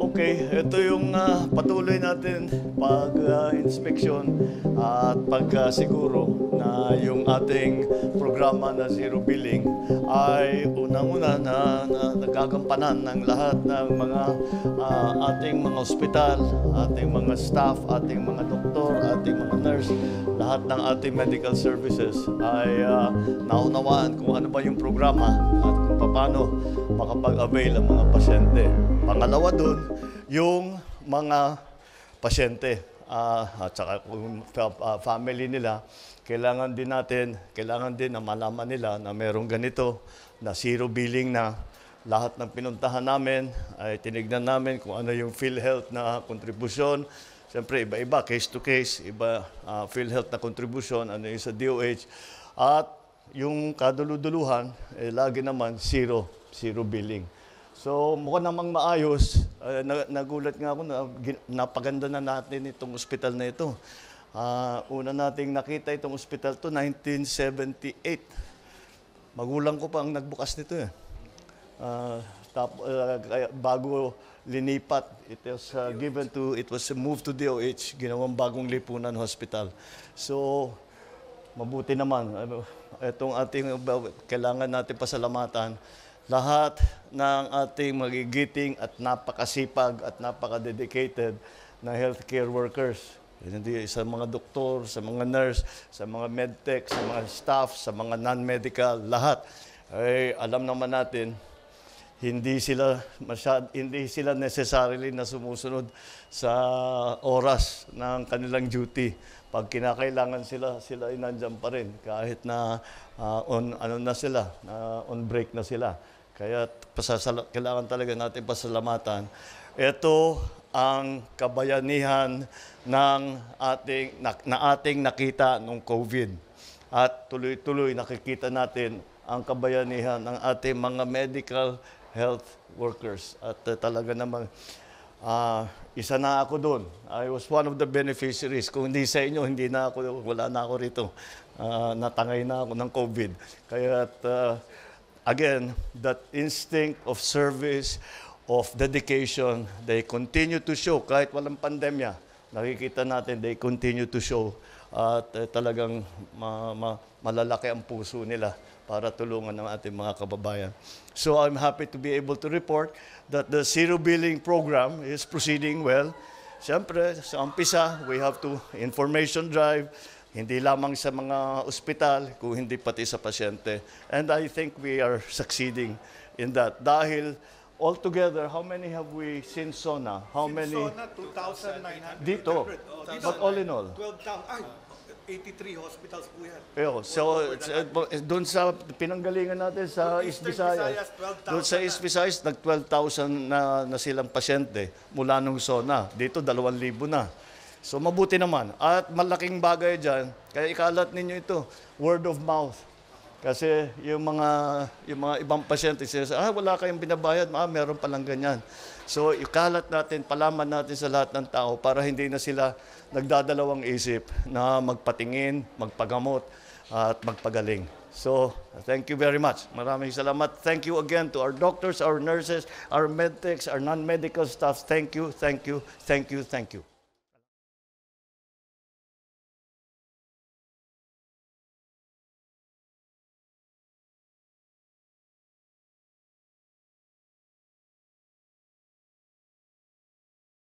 Okay, ito yung patuloy natin pag-inspeksyon at pagkasiguro na yung ating programa na Zero Billing ay unang-una na nagagampanan ng lahat ng mga ating mga ospital, ating mga staff, ating mga doktor, ating mga nurse, lahat ng ating medical services ay naunawaan kung ano ba yung programa at kung paano makapag-avail ang mga pasyente. Pangalawa doon, yung mga pasyente at saka kung family nila, kailangan din na malaman nila na merong ganito, na zero billing na. Lahat ng pinuntahan namin ay tinignan namin kung ano yung PhilHealth na kontribusyon. Siyempre, iba-iba, case to case, iba PhilHealth na kontribusyon, ano yung sa DOH. At yung kaduluduluhan, lagi naman zero billing. So mukhang namang maayos. Nagulat nga ako na napaganda na natin itong ospital na ito. Una nating nakita itong ospital to 1978. Magulang ko pa ang nagbukas nito eh. Bago linipat, it was moved to DOH, ginawang bagong lipunan hospital. So mabuti naman. Itong ating kailangan natin pasalamatan lahat ng ating magigiting at napakasipag at napaka-dedicated na healthcare workers. Hindi sa mga doktor, sa mga nurse, sa mga medtech, sa mga staff, sa mga non-medical, lahat. Ay alam naman natin, hindi sila necessarily na sumusunod sa oras ng kanilang duty. Pag kinakailangan sila ay nandiyan pa rin kahit na on break na sila. Kaya kailangan talaga natin pasalamatan. Ito ang kabayanihan ng ating nakita nung COVID. At tuloy-tuloy nakikita natin ang kabayanihan ng ating mga medical health workers. At talaga naman, isa na ako doon. I was one of the beneficiaries. Kung hindi sa inyo, wala na ako rito. Natangay na ako ng COVID. Kaya again, that instinct of service, of dedication, they continue to show. Kahit walang pandemya, nakikita natin, they continue to show. At talagang malalaki ang puso nila para tulungan ng ating mga kababayan. So I'm happy to be able to report that the zero billing program is proceeding well. Siyempre, sa umpisa, we have to information drive, hindi lamang sa mga ospital, kung hindi pati sa pasyente. And I think we are succeeding in that. Dahil altogether, how many have we seen SONA? How many? SONA, 2,900. Dito. But all in all? 83 hospitals po yan. So, doon sa pinanggalingan natin sa East Visayas, doon sa East Visayas, nag-12,000 na silang pasyente mula nung SONA. Dito, 2,000 na. So mabuti naman. At malaking bagay dyan, kaya ikalat ninyo ito, word of mouth. Kasi yung mga ibang pasyente, wala kayong binabayad, meron palang ganyan. So ikalat natin, palaman natin sa lahat ng tao para hindi na sila nagdadalawang isip na magpatingin, magpagamot, at magpagaling. So, thank you very much. Maraming salamat. Thank you again to our doctors, our nurses, our medtechs, our non-medical staff. Thank you, thank you, thank you, thank you.